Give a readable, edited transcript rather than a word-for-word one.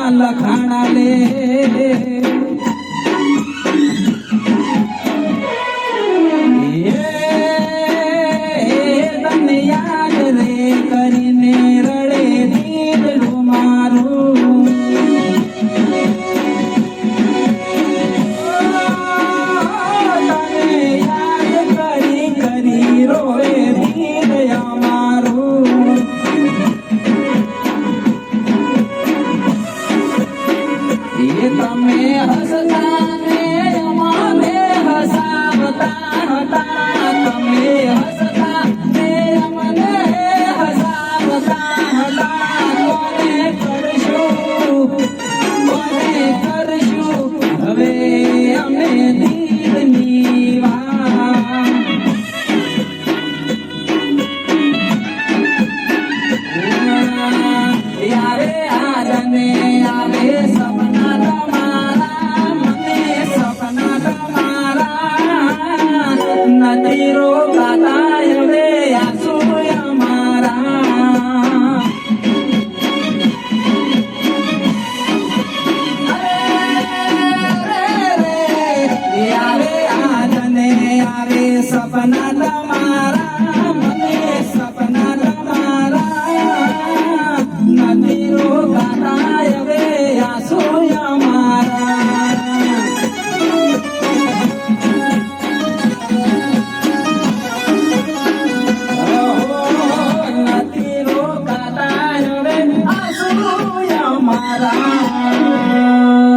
લખાણા લે તને યાદ રે કરીને રડે દીકરું મારું તને યાદ કરી કરી રોવે દીકરા મારું તમે હસતા ને મને હસાવતા હતા તમે હસતા ને મને હસાવતા હતા કોને કરશું હવે અમે દિલની વાત યારે આદને આવે સપના નથી રોકાતા હવે આંસુ અમારા આવે આદને આવે સપના